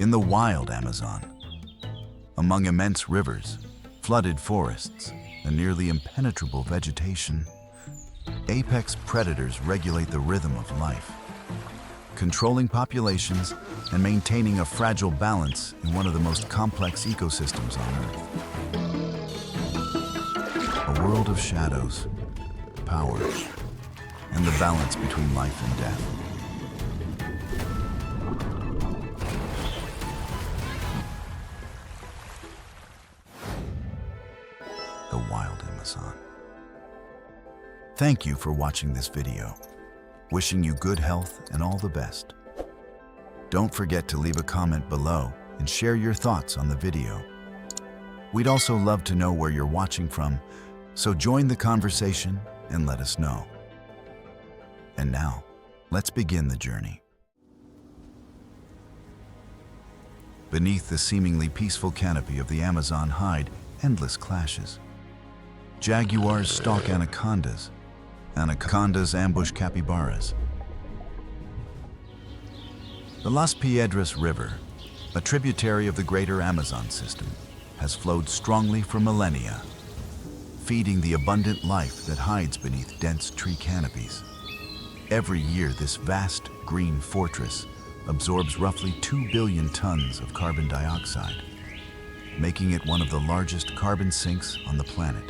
In the wild Amazon, among immense rivers, flooded forests, and nearly impenetrable vegetation, apex predators regulate the rhythm of life, controlling populations and maintaining a fragile balance in one of the most complex ecosystems on Earth. A world of shadows, power, and the balance between life and death. The wild Amazon. Thank you for watching this video. Wishing you good health and all the best. Don't forget to leave a comment below and share your thoughts on the video. We'd also love to know where you're watching from, so join the conversation and let us know. And now, let's begin the journey. Beneath the seemingly peaceful canopy of the Amazon hide endless clashes. Jaguars stalk anacondas. Anacondas ambush capybaras. The Las Piedras River, a tributary of the greater Amazon system, has flowed strongly for millennia, feeding the abundant life that hides beneath dense tree canopies. Every year, this vast green fortress absorbs roughly 2 billion tons of carbon dioxide, making it one of the largest carbon sinks on the planet.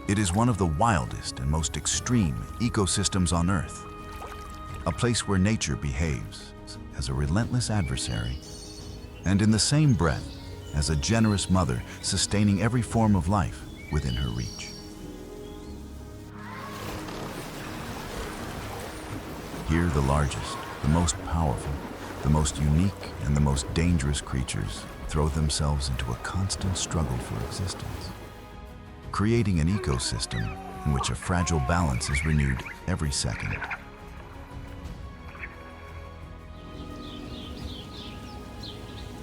It is one of the wildest and most extreme ecosystems on Earth, a place where nature behaves as a relentless adversary, and in the same breath as a generous mother sustaining every form of life within her reach. Here, the largest, the most powerful, the most unique, and the most dangerous creatures throw themselves into a constant struggle for existence, creating an ecosystem in which a fragile balance is renewed every second.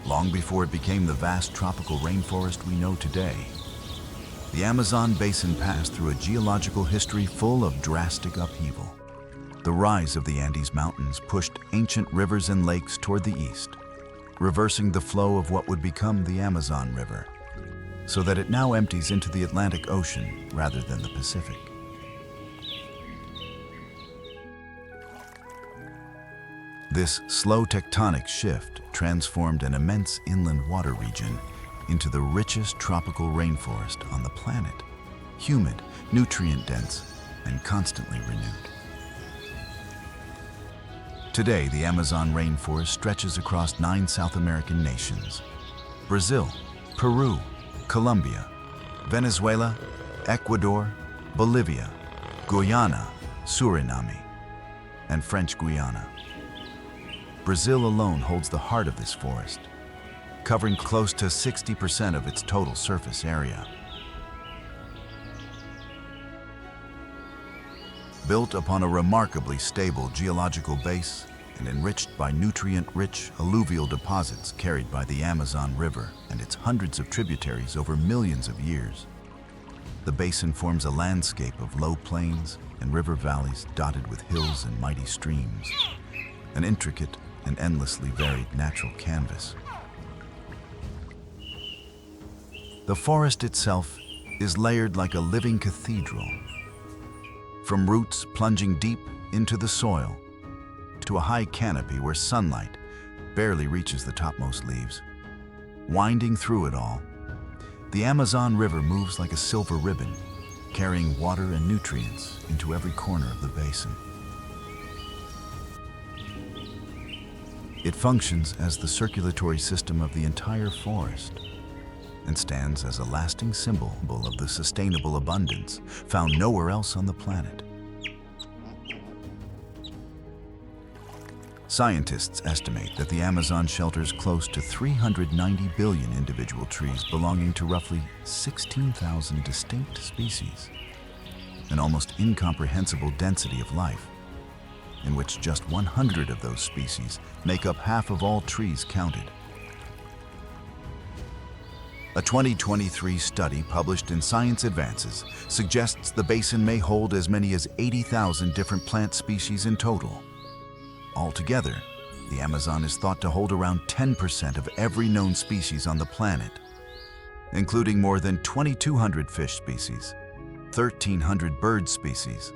Long before it became the vast tropical rainforest we know today, the Amazon basin passed through a geological history full of drastic upheaval. The rise of the Andes Mountains pushed ancient rivers and lakes toward the east, reversing the flow of what would become the Amazon River, so that it now empties into the Atlantic Ocean rather than the Pacific. This slow tectonic shift transformed an immense inland water region into the richest tropical rainforest on the planet, humid, nutrient-dense, and constantly renewed. Today, the Amazon rainforest stretches across 9 South American nations: Brazil, Peru, Colombia, Venezuela, Ecuador, Bolivia, Guyana, Suriname, and French Guiana. Brazil alone holds the heart of this forest, covering close to 60% of its total surface area. Built upon a remarkably stable geological base and enriched by nutrient-rich alluvial deposits carried by the Amazon River and its hundreds of tributaries over millions of years, the basin forms a landscape of low plains and river valleys dotted with hills and mighty streams, an intricate and endlessly varied natural canvas. The forest itself is layered like a living cathedral, from roots plunging deep into the soil to a high canopy where sunlight barely reaches the topmost leaves. Winding through it all, the Amazon River moves like a silver ribbon, carrying water and nutrients into every corner of the basin. It functions as the circulatory system of the entire forest and stands as a lasting symbol of the sustainable abundance found nowhere else on the planet. Scientists estimate that the Amazon shelters close to 390 billion individual trees belonging to roughly 16,000 distinct species, an almost incomprehensible density of life, in which just 100 of those species make up half of all trees counted. A 2023 study published in Science Advances suggests the basin may hold as many as 80,000 different plant species in total, Altogether, the Amazon is thought to hold around 10% of every known species on the planet, including more than 2,200 fish species, 1,300 bird species,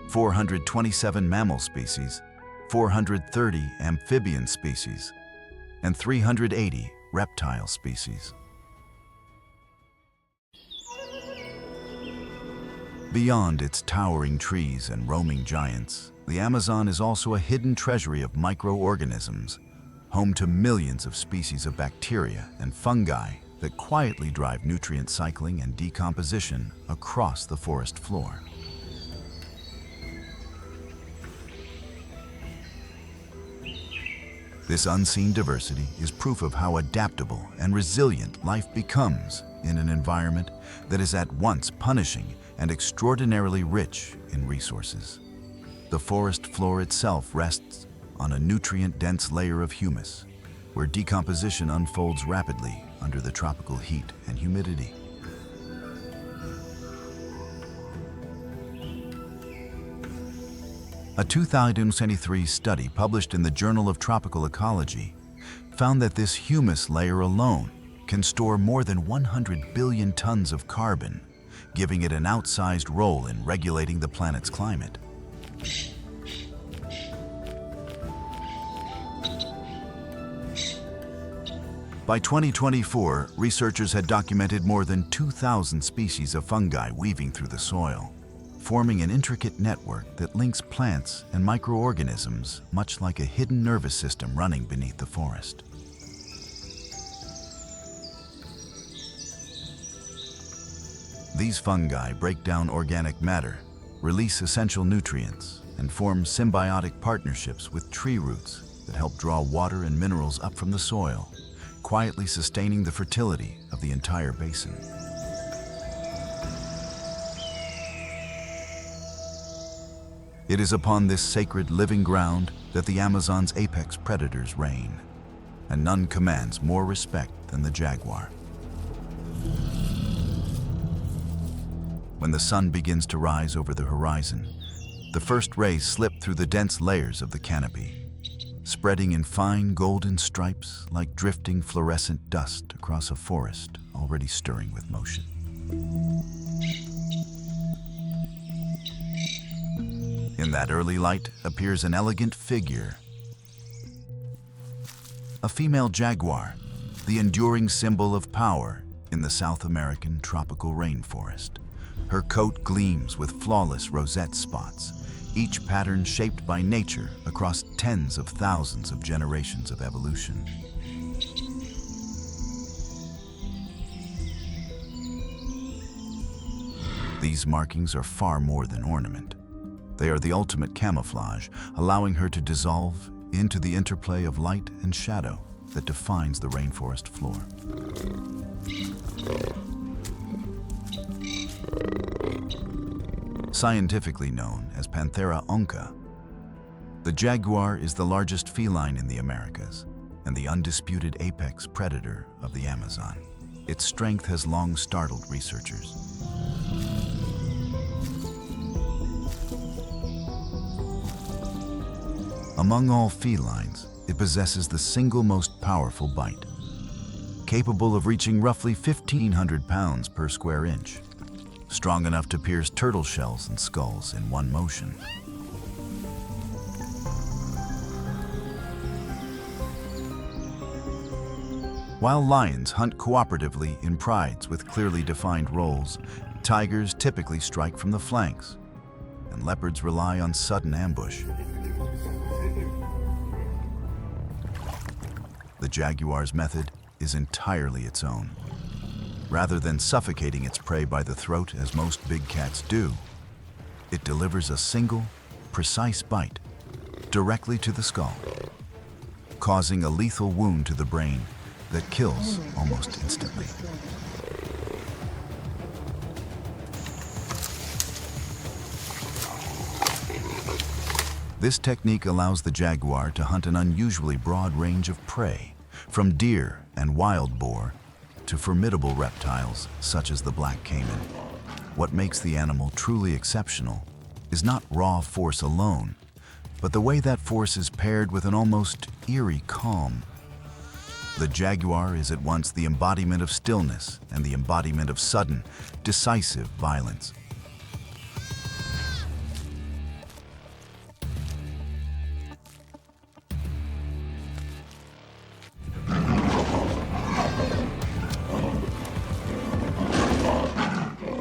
427 mammal species, 430 amphibian species, and 380 reptile species. Beyond its towering trees and roaming giants, the Amazon is also a hidden treasury of microorganisms, home to millions of species of bacteria and fungi that quietly drive nutrient cycling and decomposition across the forest floor. This unseen diversity is proof of how adaptable and resilient life becomes in an environment that is at once punishing and extraordinarily rich in resources. The forest floor itself rests on a nutrient-dense layer of humus, where decomposition unfolds rapidly under the tropical heat and humidity. A 2023 study published in the Journal of Tropical Ecology found that this humus layer alone can store more than 100 billion tons of carbon, giving it an outsized role in regulating the planet's climate. By 2024, researchers had documented more than 2,000 species of fungi weaving through the soil, forming an intricate network that links plants and microorganisms, much like a hidden nervous system running beneath the forest. These fungi break down organic matter, release essential nutrients, and form symbiotic partnerships with tree roots that help draw water and minerals up from the soil, quietly sustaining the fertility of the entire basin. It is upon this sacred living ground that the Amazon's apex predators reign, and none commands more respect than the jaguar. When the sun begins to rise over the horizon, the first rays slip through the dense layers of the canopy, spreading in fine golden stripes like drifting fluorescent dust across a forest already stirring with motion. In that early light appears an elegant figure, a female jaguar, the enduring symbol of power in the South American tropical rainforest. Her coat gleams with flawless rosette spots, each pattern shaped by nature across tens of thousands of generations of evolution. These markings are far more than ornament. They are the ultimate camouflage, allowing her to dissolve into the interplay of light and shadow that defines the rainforest floor. Scientifically known as Panthera onca, the jaguar is the largest feline in the Americas and the undisputed apex predator of the Amazon. Its strength has long startled researchers. Among all felines, it possesses the single most powerful bite, capable of reaching roughly 1,500 pounds per square inch, strong enough to pierce turtle shells and skulls in one motion. While lions hunt cooperatively in prides with clearly defined roles, tigers typically strike from the flanks, and leopards rely on sudden ambush. The jaguar's method is entirely its own. Rather than suffocating its prey by the throat as most big cats do, it delivers a single, precise bite directly to the skull, causing a lethal wound to the brain that kills almost instantly. This technique allows the jaguar to hunt an unusually broad range of prey, from deer and wild boar to formidable reptiles such as the black caiman. What makes the animal truly exceptional is not raw force alone, but the way that force is paired with an almost eerie calm. The jaguar is at once the embodiment of stillness and the embodiment of sudden, decisive violence.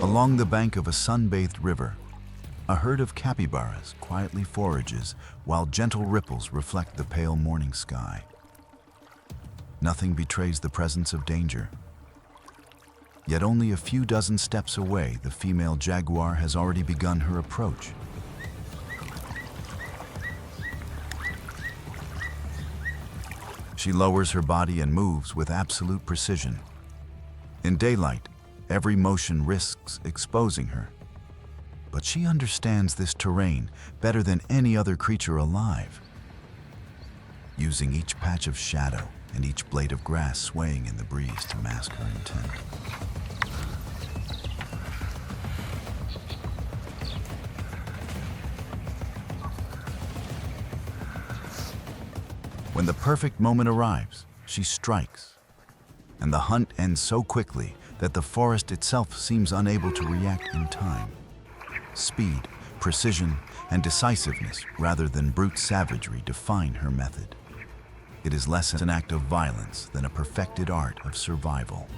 Along the bank of a sun-bathed river, a herd of capybaras quietly forages while gentle ripples reflect the pale morning sky. Nothing betrays the presence of danger. Yet only a few dozen steps away, the female jaguar has already begun her approach. She lowers her body and moves with absolute precision. In daylight, every motion risks exposing her. But she understands this terrain better than any other creature alive, using each patch of shadow and each blade of grass swaying in the breeze to mask her intent. When the perfect moment arrives, she strikes, and the hunt ends so quickly that the forest itself seems unable to react in time. Speed, precision, and decisiveness rather than brute savagery define her method. It is less an act of violence than a perfected art of survival.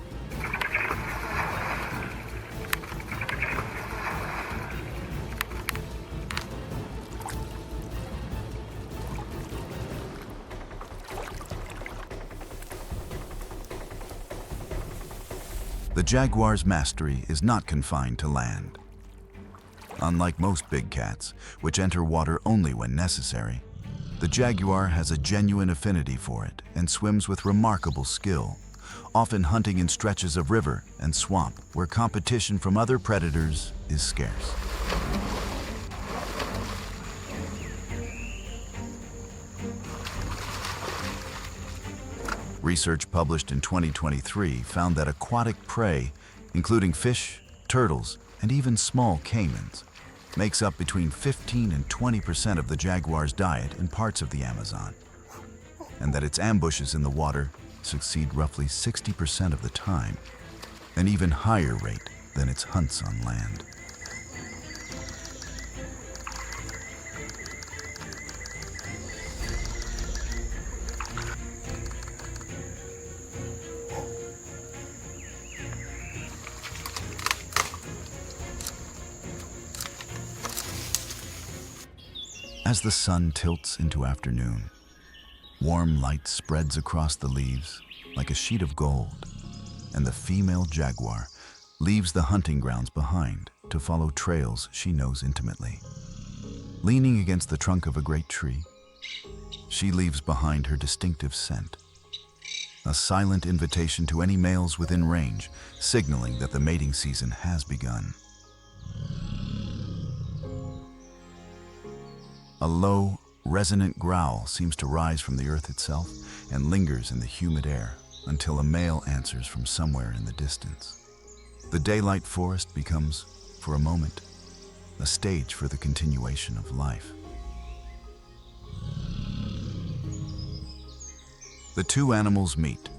The jaguar's mastery is not confined to land. Unlike most big cats, which enter water only when necessary, the jaguar has a genuine affinity for it and swims with remarkable skill, often hunting in stretches of river and swamp where competition from other predators is scarce. Research published in 2023 found that aquatic prey, including fish, turtles, and even small caimans, makes up between 15 and 20% of the jaguar's diet in parts of the Amazon, and that its ambushes in the water succeed roughly 60% of the time, an even higher rate than its hunts on land. As the sun tilts into afternoon, warm light spreads across the leaves like a sheet of gold, and the female jaguar leaves the hunting grounds behind to follow trails she knows intimately. Leaning against the trunk of a great tree, she leaves behind her distinctive scent, a silent invitation to any males within range, signaling that the mating season has begun. A low, resonant growl seems to rise from the earth itself and lingers in the humid air until a male answers from somewhere in the distance. The daylight forest becomes, for a moment, a stage for the continuation of life. The two animals meet,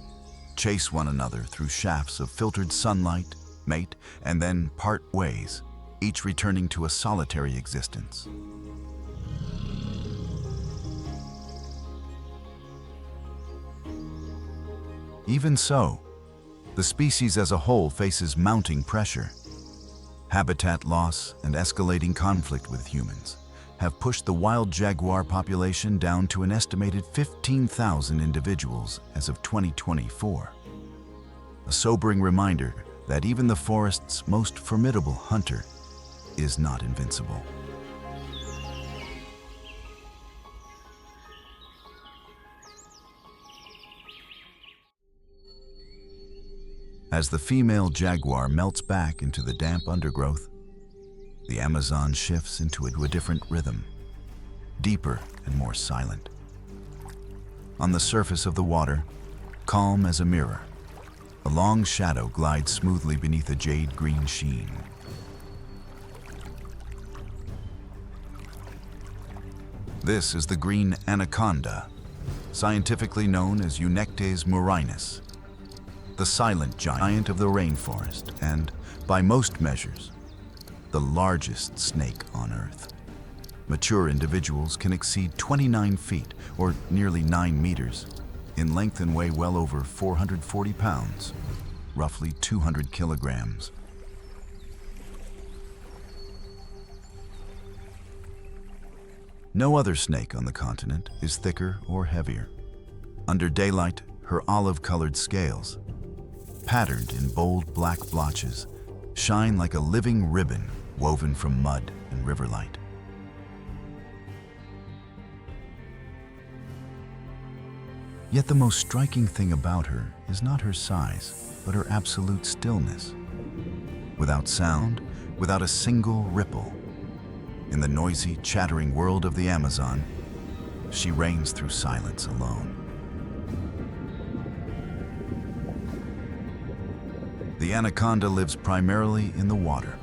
chase one another through shafts of filtered sunlight, mate, and then part ways, each returning to a solitary existence. Even so, the species as a whole faces mounting pressure. Habitat loss and escalating conflict with humans have pushed the wild jaguar population down to an estimated 15,000 individuals as of 2024. A sobering reminder that even the forest's most formidable hunter is not invincible. As the female jaguar melts back into the damp undergrowth, the Amazon shifts into a different rhythm, deeper and more silent. On the surface of the water, calm as a mirror, a long shadow glides smoothly beneath a jade-green sheen. This is the green anaconda, scientifically known as Eunectes murinus, the silent giant of the rainforest and, by most measures, the largest snake on Earth. Mature individuals can exceed 29 feet, or nearly 9 meters, in length and weigh well over 440 pounds, roughly 200 kilograms. No other snake on the continent is thicker or heavier. Under daylight, her olive-colored scales, patterned in bold black blotches, shine like a living ribbon woven from mud and river light. Yet the most striking thing about her is not her size, but her absolute stillness. Without sound, without a single ripple, in the noisy, chattering world of the Amazon, she reigns through silence alone. The anaconda lives primarily in the water,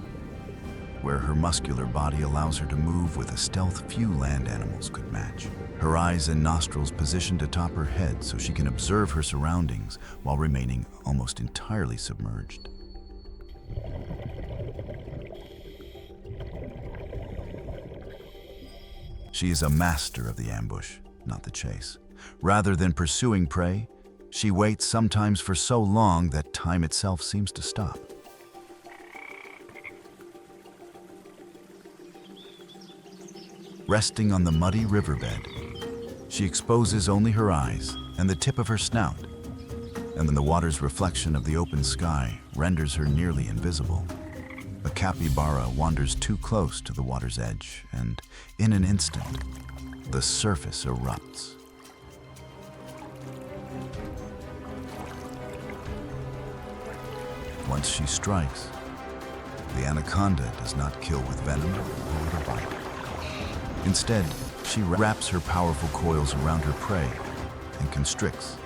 where her muscular body allows her to move with a stealth few land animals could match. Her eyes and nostrils positioned atop her head so she can observe her surroundings while remaining almost entirely submerged. She is a master of the ambush, not the chase. Rather than pursuing prey, she waits sometimes for so long that time itself seems to stop. Resting on the muddy riverbed, she exposes only her eyes and the tip of her snout, and then the water's reflection of the open sky renders her nearly invisible. A capybara wanders too close to the water's edge, and in an instant, the surface erupts. Once she strikes, the anaconda does not kill with venom or with a bite. Instead, she wraps her powerful coils around her prey and constricts,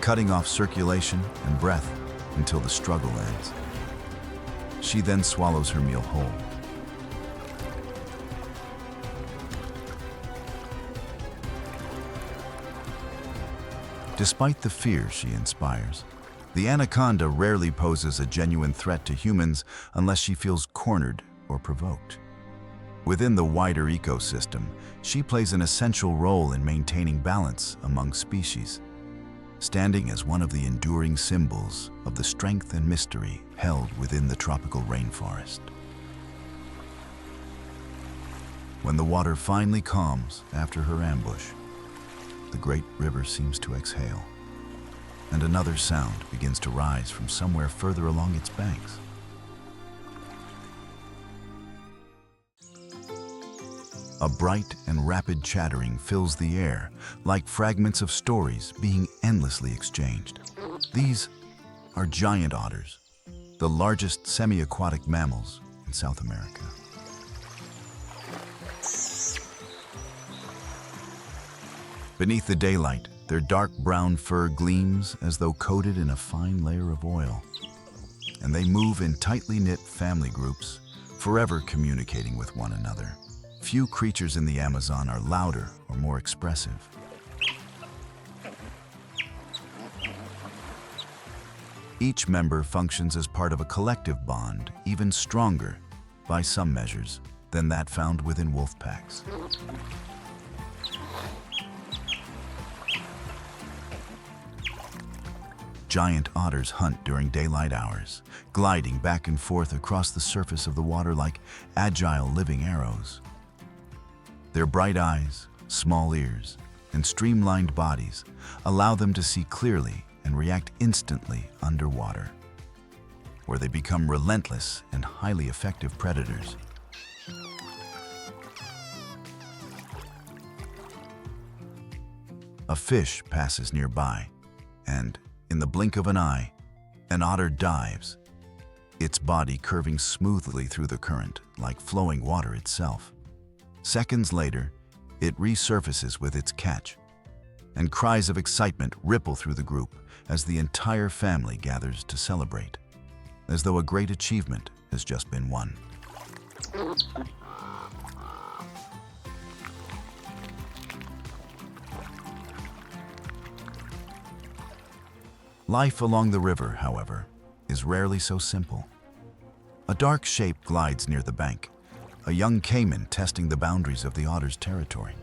cutting off circulation and breath until the struggle ends. She then swallows her meal whole. Despite the fear she inspires, the anaconda rarely poses a genuine threat to humans unless she feels cornered or provoked. Within the wider ecosystem, she plays an essential role in maintaining balance among species, standing as one of the enduring symbols of the strength and mystery held within the tropical rainforest. When the water finally calms after her ambush, the great river seems to exhale, and another sound begins to rise from somewhere further along its banks. A bright and rapid chattering fills the air, like fragments of stories being endlessly exchanged. These are giant otters, the largest semi-aquatic mammals in South America. Beneath the daylight, their dark brown fur gleams as though coated in a fine layer of oil. And they move in tightly knit family groups, forever communicating with one another. Few creatures in the Amazon are louder or more expressive. Each member functions as part of a collective bond, even stronger, by some measures, than that found within wolf packs. Giant otters hunt during daylight hours, gliding back and forth across the surface of the water like agile living arrows. Their bright eyes, small ears, and streamlined bodies allow them to see clearly and react instantly underwater, where they become relentless and highly effective predators. A fish passes nearby, and in the blink of an eye, an otter dives, its body curving smoothly through the current like flowing water itself. Seconds later, it resurfaces with its catch, and cries of excitement ripple through the group as the entire family gathers to celebrate, as though a great achievement has just been won. Life along the river, however, is rarely so simple. A dark shape glides near the bank, a young caiman testing the boundaries of the otter's territory.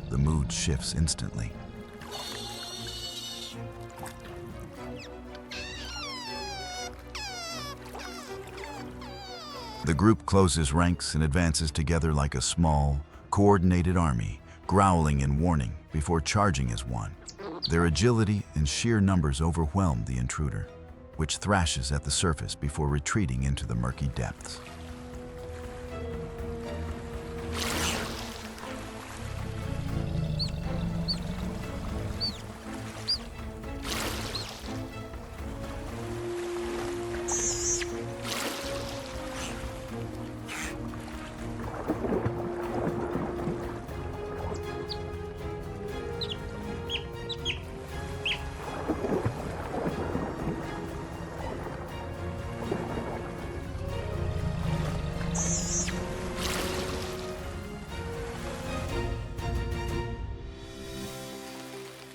The mood shifts instantly. The group closes ranks and advances together like a small, coordinated army, growling in warning before charging as one. Their agility and sheer numbers overwhelm the intruder, which thrashes at the surface before retreating into the murky depths.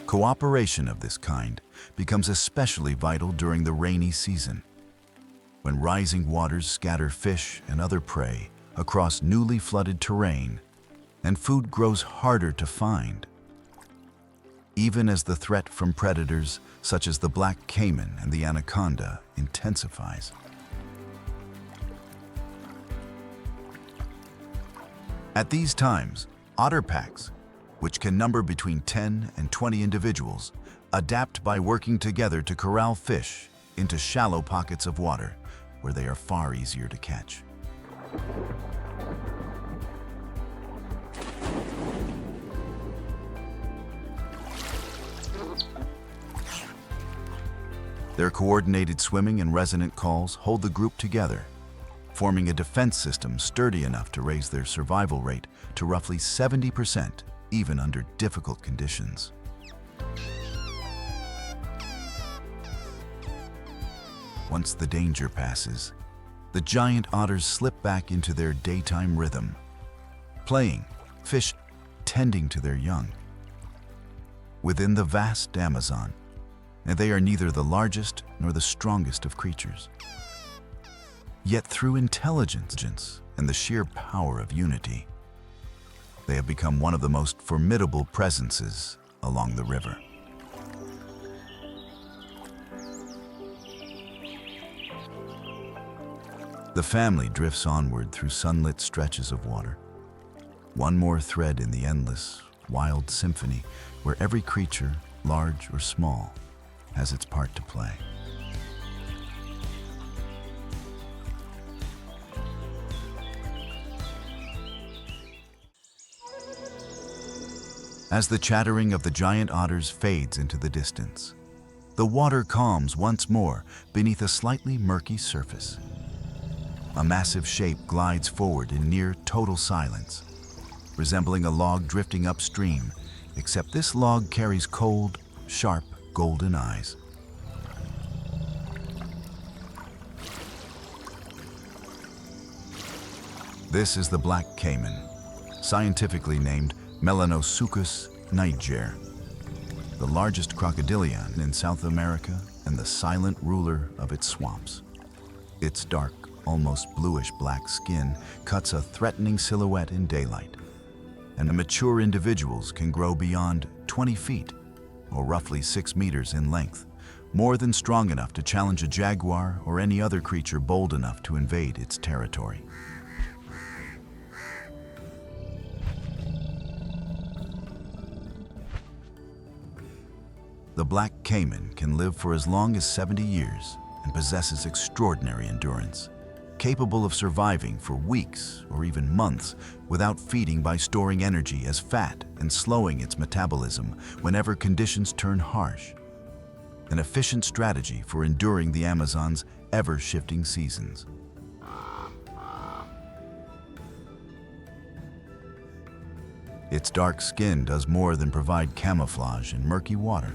Cooperation of this kind becomes especially vital during the rainy season, when rising waters scatter fish and other prey across newly flooded terrain, and food grows harder to find. Even as the threat from predators such as the black caiman and the anaconda intensifies. At these times, otter packs, which can number between 10 and 20 individuals, adapt by working together to corral fish into shallow pockets of water where they are far easier to catch. Their coordinated swimming and resonant calls hold the group together, forming a defense system sturdy enough to raise their survival rate to roughly 70%, even under difficult conditions. Once the danger passes, the giant otters slip back into their daytime rhythm, playing, fish, tending to their young. Within the vast Amazon, and they are neither the largest nor the strongest of creatures. Yet through intelligence and the sheer power of unity, they have become one of the most formidable presences along the river. The family drifts onward through sunlit stretches of water, one more thread in the endless, wild symphony where every creature, large or small, has its part to play. As the chattering of the giant otters fades into the distance, the water calms once more beneath a slightly murky surface. A massive shape glides forward in near total silence, resembling a log drifting upstream, except this log carries cold, sharp, golden eyes. This is the black caiman, scientifically named Melanosuchus niger, the largest crocodilian in South America and the silent ruler of its swamps. Its dark, almost bluish-black skin cuts a threatening silhouette in daylight, and the mature individuals can grow beyond 20 feet, or roughly 6 meters in length, more than strong enough to challenge a jaguar or any other creature bold enough to invade its territory. The black caiman can live for as long as 70 years and possesses extraordinary endurance, capable of surviving for weeks or even months without feeding by storing energy as fat and slowing its metabolism whenever conditions turn harsh. An efficient strategy for enduring the Amazon's ever-shifting seasons. Its dark skin does more than provide camouflage in murky water.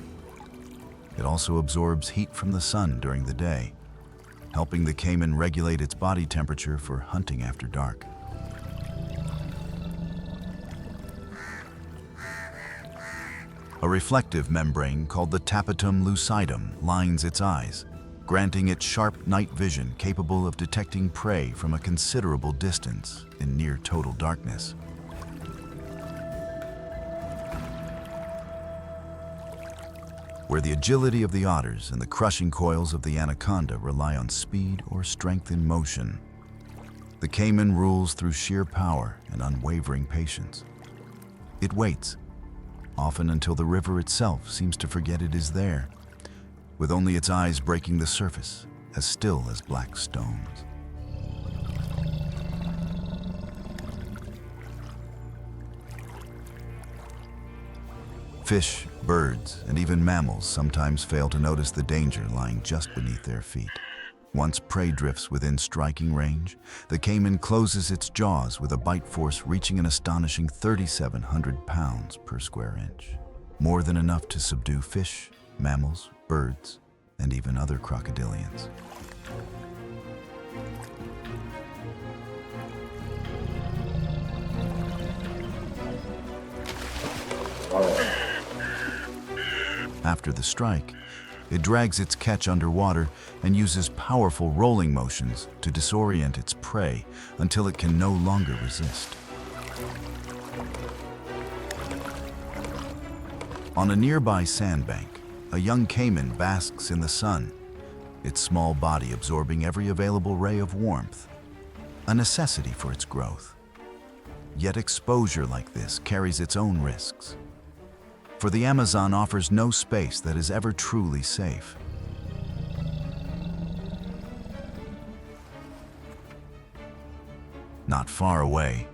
It also absorbs heat from the sun during the day, helping the caiman regulate its body temperature for hunting after dark. A reflective membrane called the tapetum lucidum lines its eyes, granting it sharp night vision capable of detecting prey from a considerable distance in near total darkness. Where the agility of the otters and the crushing coils of the anaconda rely on speed or strength in motion, the caiman rules through sheer power and unwavering patience. It waits, often until the river itself seems to forget it is there, with only its eyes breaking the surface, as still as black stones. Fish, birds, and even mammals sometimes fail to notice the danger lying just beneath their feet. Once prey drifts within striking range, the caiman closes its jaws with a bite force reaching an astonishing 3,700 pounds per square inch. More than enough to subdue fish, mammals, birds, and even other crocodilians. After the strike, it drags its catch underwater and uses powerful rolling motions to disorient its prey until it can no longer resist. On a nearby sandbank, a young caiman basks in the sun, its small body absorbing every available ray of warmth, a necessity for its growth. Yet exposure like this carries its own risks. For the Amazon offers no space that is ever truly safe. Not far away,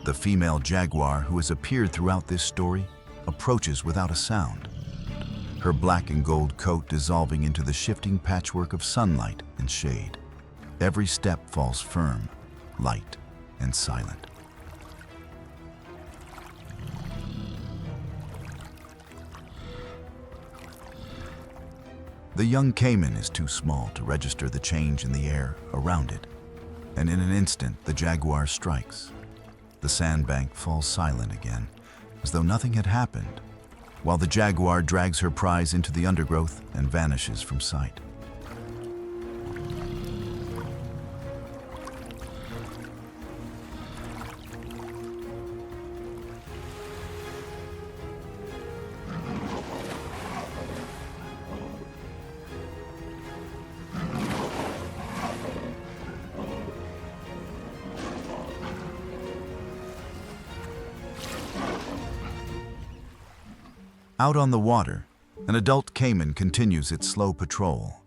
the female jaguar who has appeared throughout this story approaches without a sound, her black and gold coat dissolving into the shifting patchwork of sunlight and shade. Every step falls firm, light, and silent. The young caiman is too small to register the change in the air around it, and in an instant the jaguar strikes. The sandbank falls silent again, as though nothing had happened, while the jaguar drags her prize into the undergrowth and vanishes from sight. Out on the water, an adult caiman continues its slow patrol,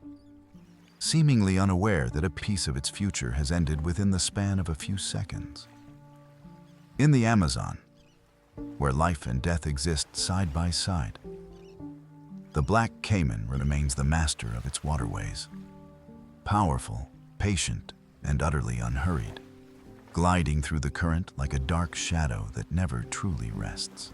seemingly unaware that a piece of its future has ended within the span of a few seconds. In the Amazon, where life and death exist side by side, the black caiman remains the master of its waterways, powerful, patient, and utterly unhurried, gliding through the current like a dark shadow that never truly rests.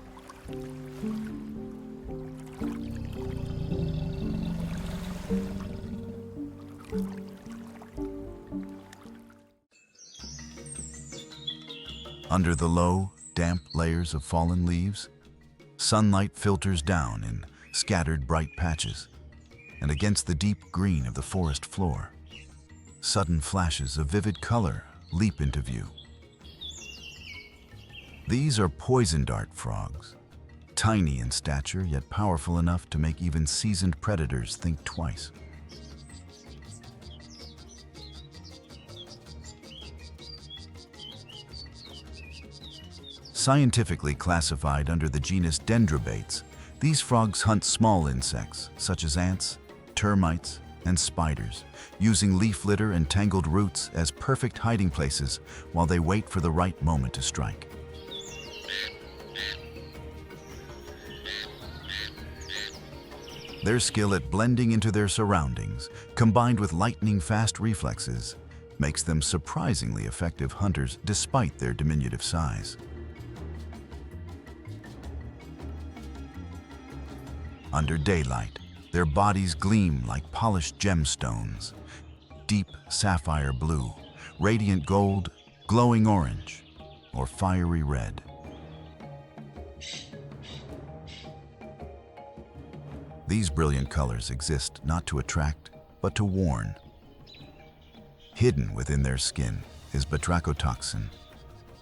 Under the low, damp layers of fallen leaves, sunlight filters down in scattered bright patches, and against the deep green of the forest floor, sudden flashes of vivid color leap into view. These are poison dart frogs, tiny in stature yet powerful enough to make even seasoned predators think twice. Scientifically classified under the genus Dendrobates, these frogs hunt small insects such as ants, termites, and spiders, using leaf litter and tangled roots as perfect hiding places while they wait for the right moment to strike. Their skill at blending into their surroundings, combined with lightning-fast reflexes, makes them surprisingly effective hunters despite their diminutive size. Under daylight, their bodies gleam like polished gemstones, deep sapphire blue, radiant gold, glowing orange, or fiery red. These brilliant colors exist not to attract, but to warn. Hidden within their skin is batrachotoxin,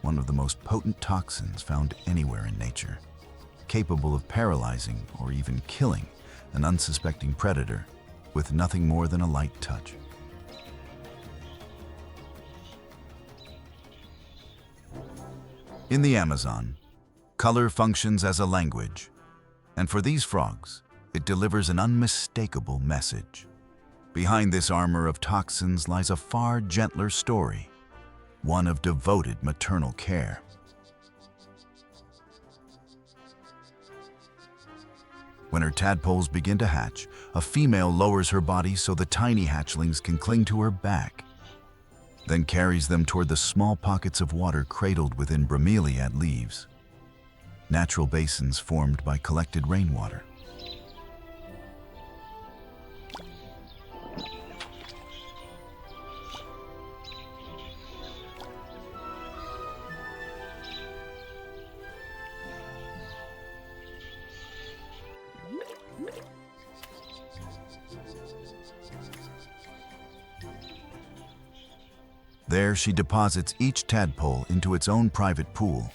one of the most potent toxins found anywhere in nature, capable of paralyzing or even killing an unsuspecting predator with nothing more than a light touch. In the Amazon, color functions as a language, and for these frogs, it delivers an unmistakable message. Behind this armor of toxins lies a far gentler story, one of devoted maternal care. When her tadpoles begin to hatch, a female lowers her body so the tiny hatchlings can cling to her back, then carries them toward the small pockets of water cradled within bromeliad leaves, natural basins formed by collected rainwater. There she deposits each tadpole into its own private pool,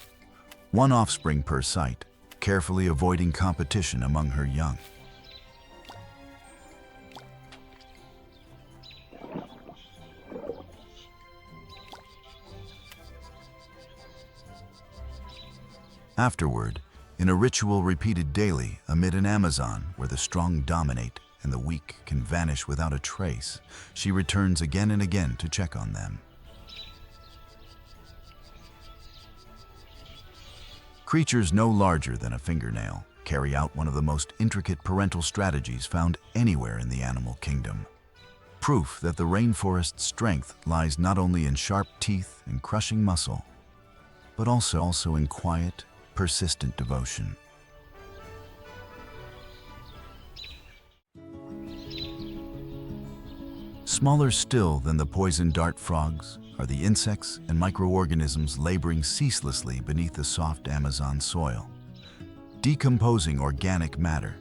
one offspring per site, carefully avoiding competition among her young. Afterward, in a ritual repeated daily amid an Amazon where the strong dominate and the weak can vanish without a trace, she returns again and again to check on them. Creatures no larger than a fingernail carry out one of the most intricate parental strategies found anywhere in the animal kingdom. Proof that the rainforest's strength lies not only in sharp teeth and crushing muscle, but also in quiet, persistent devotion. Smaller still than the poison dart frogs are the insects and microorganisms laboring ceaselessly beneath the soft Amazon soil, decomposing organic matter,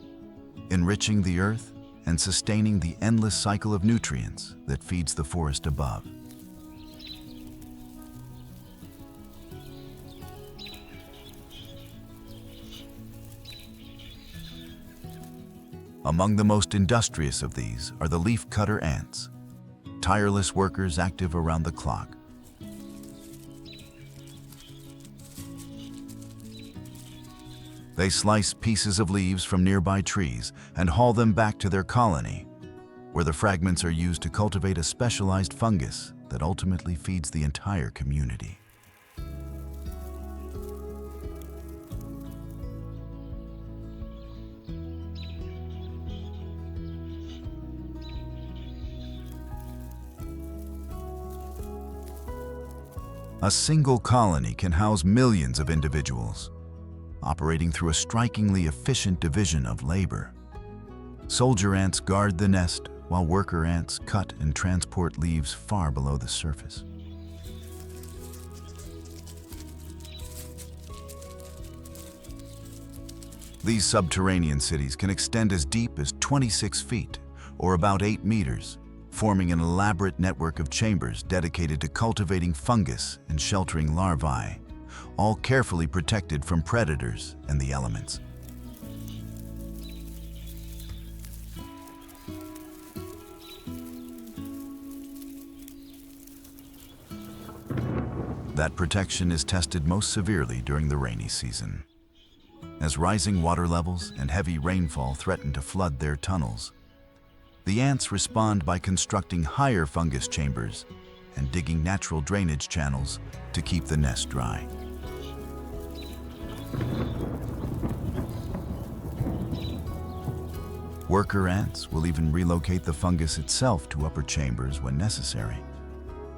enriching the earth, and sustaining the endless cycle of nutrients that feeds the forest above. Among the most industrious of these are the leafcutter ants, tireless workers active around the clock. They slice pieces of leaves from nearby trees and haul them back to their colony, where the fragments are used to cultivate a specialized fungus that ultimately feeds the entire community. A single colony can house millions of individuals, operating through a strikingly efficient division of labor. Soldier ants guard the nest, while worker ants cut and transport leaves far below the surface. These subterranean cities can extend as deep as 26 feet, or about 8 meters, forming an elaborate network of chambers dedicated to cultivating fungus and sheltering larvae, all carefully protected from predators and the elements. That protection is tested most severely during the rainy season. As rising water levels and heavy rainfall threaten to flood their tunnels, the ants respond by constructing higher fungus chambers and digging natural drainage channels to keep the nest dry. Worker ants will even relocate the fungus itself to upper chambers when necessary,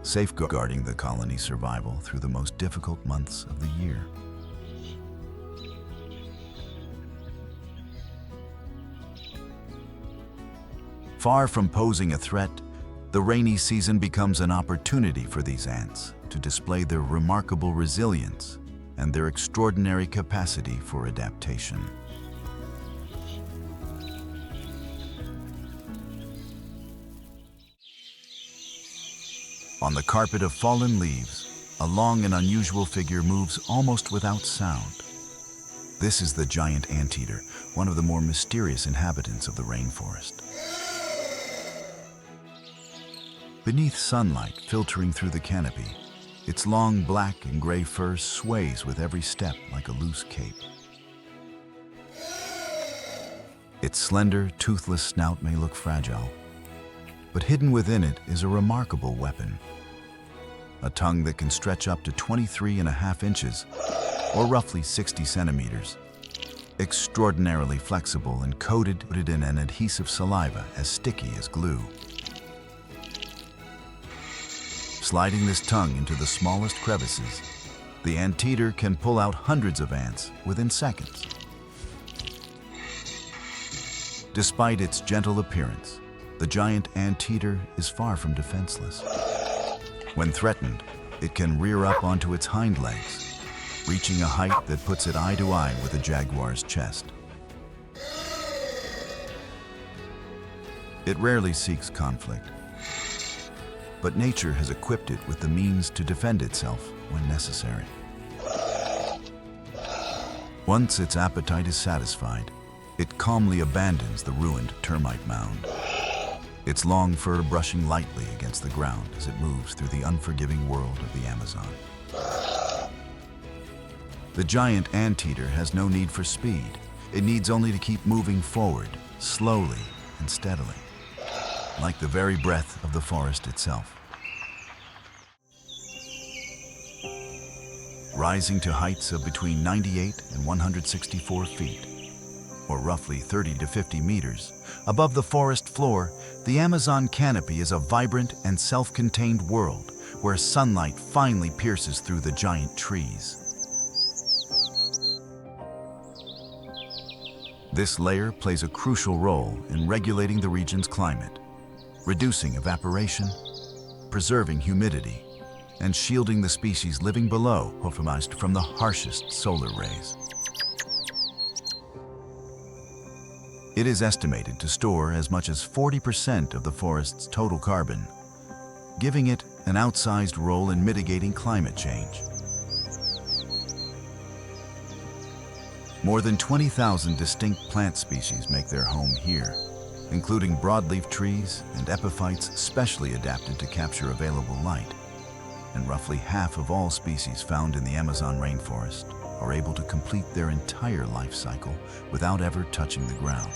safeguarding the colony's survival through the most difficult months of the year. Far from posing a threat, the rainy season becomes an opportunity for these ants to display their remarkable resilience and their extraordinary capacity for adaptation. On the carpet of fallen leaves, a long and unusual figure moves almost without sound. This is the giant anteater, one of the more mysterious inhabitants of the rainforest. Beneath sunlight filtering through the canopy, its long black and gray fur sways with every step like a loose cape. Its slender, toothless snout may look fragile, but hidden within it is a remarkable weapon. A tongue that can stretch up to 23.5 inches, or roughly 60 centimeters. Extraordinarily flexible and coated in an adhesive saliva as sticky as glue. Sliding this tongue into the smallest crevices, the anteater can pull out hundreds of ants within seconds. Despite its gentle appearance, the giant anteater is far from defenseless. When threatened, it can rear up onto its hind legs, reaching a height that puts it eye to eye with a jaguar's chest. It rarely seeks conflict, but nature has equipped it with the means to defend itself when necessary. Once its appetite is satisfied, it calmly abandons the ruined termite mound, its long fur brushing lightly against the ground as it moves through the unforgiving world of the Amazon. The giant anteater has no need for speed. It needs only to keep moving forward, slowly and steadily, like the very breath of the forest itself. Rising to heights of between 98 and 164 feet, or roughly 30 to 50 meters, above the forest floor, the Amazon canopy is a vibrant and self-contained world where sunlight finally pierces through the giant trees. This layer plays a crucial role in regulating the region's climate, reducing evaporation, preserving humidity, and shielding the species living below from the harshest solar rays. It is estimated to store as much as 40% of the forest's total carbon, giving it an outsized role in mitigating climate change. More than 20,000 distinct plant species make their home here, including broadleaf trees and epiphytes specially adapted to capture available light. And roughly half of all species found in the Amazon rainforest are able to complete their entire life cycle without ever touching the ground.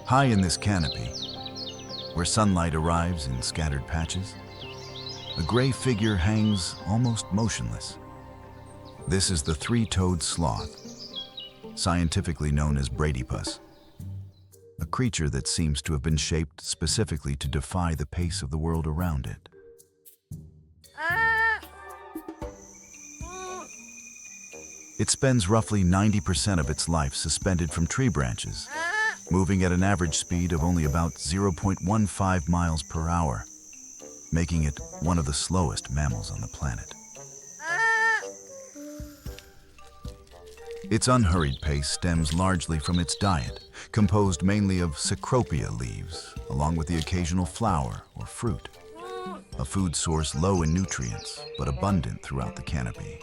High in this canopy, where sunlight arrives in scattered patches, a gray figure hangs almost motionless. This is the three-toed sloth, scientifically known as bradypus, a creature that seems to have been shaped specifically to defy the pace of the world around it. It spends roughly 90% of its life suspended from tree branches, moving at an average speed of only about 0.15 miles per hour, making it one of the slowest mammals on the planet. Its unhurried pace stems largely from its diet, composed mainly of cecropia leaves, along with the occasional flower or fruit, a food source low in nutrients but abundant throughout the canopy.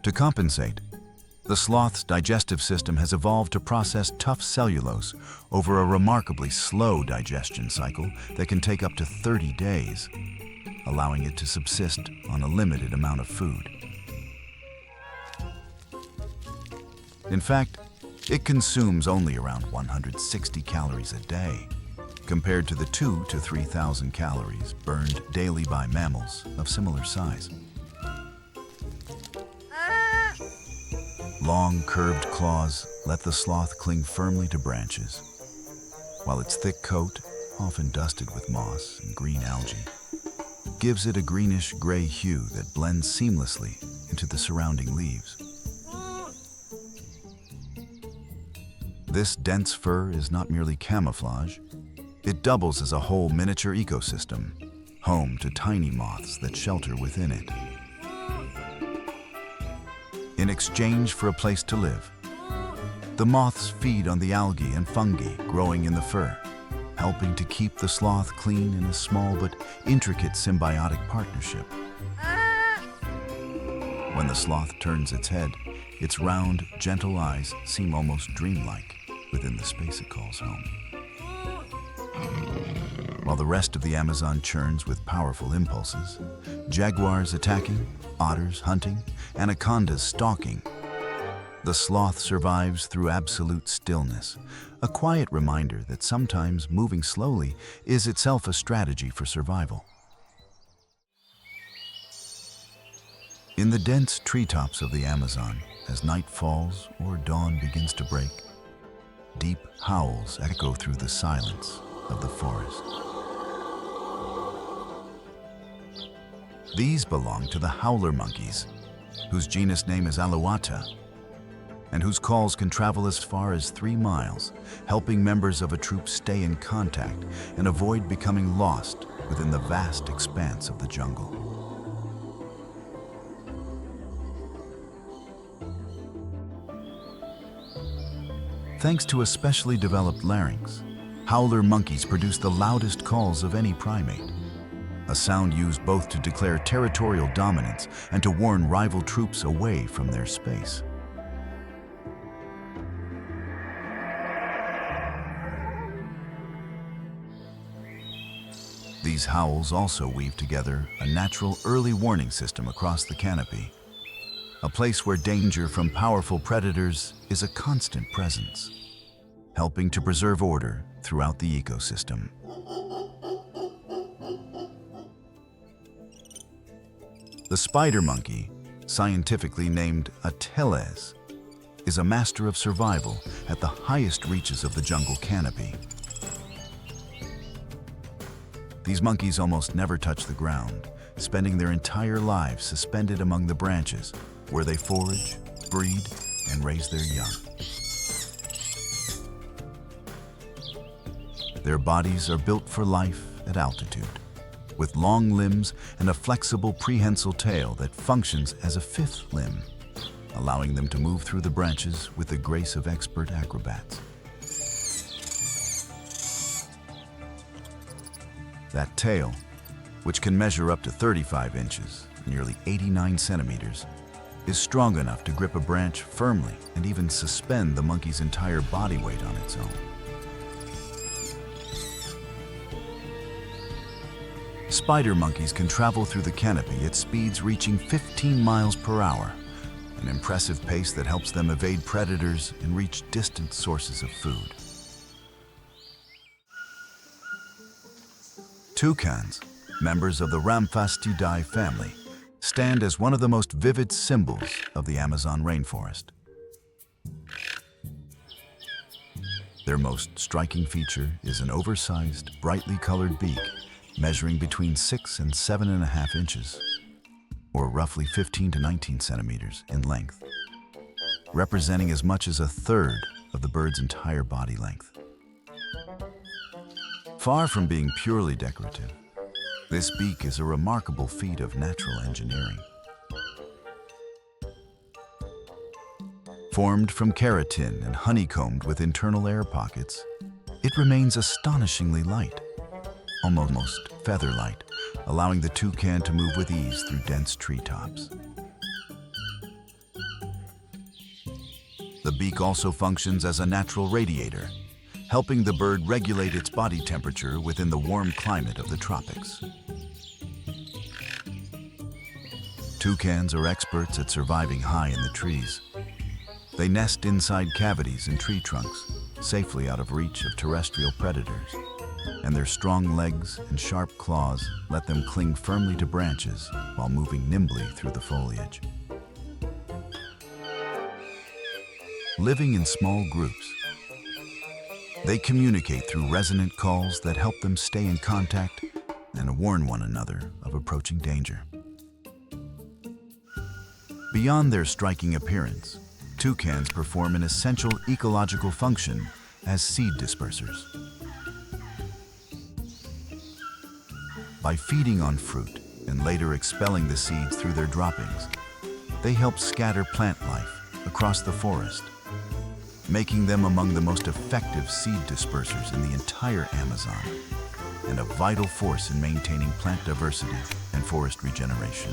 To compensate, the sloth's digestive system has evolved to process tough cellulose over a remarkably slow digestion cycle that can take up to 30 days, allowing it to subsist on a limited amount of food. In fact, it consumes only around 160 calories a day, compared to the 2,000 to 3,000 calories burned daily by mammals of similar size. Long, curved claws let the sloth cling firmly to branches, while its thick coat, often dusted with moss and green algae, gives it a greenish-gray hue that blends seamlessly into the surrounding leaves. This dense fur is not merely camouflage. It doubles as a whole miniature ecosystem, home to tiny moths that shelter within it. In exchange for a place to live, The moths feed on the algae and fungi growing in the fur, helping to keep the sloth clean in a small but intricate symbiotic partnership. When the sloth turns its head, its round, gentle eyes seem almost dreamlike within the space it calls home. While the rest of the Amazon churns with powerful impulses, jaguars attacking, otters hunting, anacondas stalking, the sloth survives through absolute stillness, a quiet reminder that sometimes moving slowly is itself a strategy for survival. In the dense treetops of the Amazon, as night falls or dawn begins to break, deep howls echo through the silence of the forest. These belong to the howler monkeys, whose genus name is Alouatta, and whose calls can travel as far as 3 miles, helping members of a troop stay in contact and avoid becoming lost within the vast expanse of the jungle. Thanks to a specially developed larynx, howler monkeys produce the loudest calls of any primate, a sound used both to declare territorial dominance and to warn rival troops away from their space. These howls also weave together a natural early warning system across the canopy, a place where danger from powerful predators is a constant presence, helping to preserve order throughout the ecosystem. The spider monkey, scientifically named Ateles, is a master of survival at the highest reaches of the jungle canopy. These monkeys almost never touch the ground, spending their entire lives suspended among the branches, where they forage, breed, and raise their young. Their bodies are built for life at altitude, with long limbs and a flexible prehensile tail that functions as a 5th limb, allowing them to move through the branches with the grace of expert acrobats. That tail, which can measure up to 35 inches, nearly 89 centimeters, is strong enough to grip a branch firmly and even suspend the monkey's entire body weight on its own. Spider monkeys can travel through the canopy at speeds reaching 15 miles per hour, an impressive pace that helps them evade predators and reach distant sources of food. Toucans, members of the Ramphastidae family, stand as one of the most vivid symbols of the Amazon rainforest. Their most striking feature is an oversized, brightly colored beak measuring between 6 and 7.5 inches, or roughly 15 to 19 centimeters in length, representing as much as 1/3 of the bird's entire body length. Far from being purely decorative, this beak is a remarkable feat of natural engineering. Formed from keratin and honeycombed with internal air pockets, it remains astonishingly light, almost feather-light, allowing the toucan to move with ease through dense treetops. The beak also functions as a natural radiator, helping the bird regulate its body temperature within the warm climate of the tropics. Toucans are experts at surviving high in the trees. They nest inside cavities in tree trunks, safely out of reach of terrestrial predators, and their strong legs and sharp claws let them cling firmly to branches while moving nimbly through the foliage. Living in small groups, they communicate through resonant calls that help them stay in contact and warn one another of approaching danger. Beyond their striking appearance, toucans perform an essential ecological function as seed dispersers. By feeding on fruit and later expelling the seeds through their droppings, they help scatter plant life across the forest. making them among the most effective seed dispersers in the entire Amazon, and a vital force in maintaining plant diversity and forest regeneration.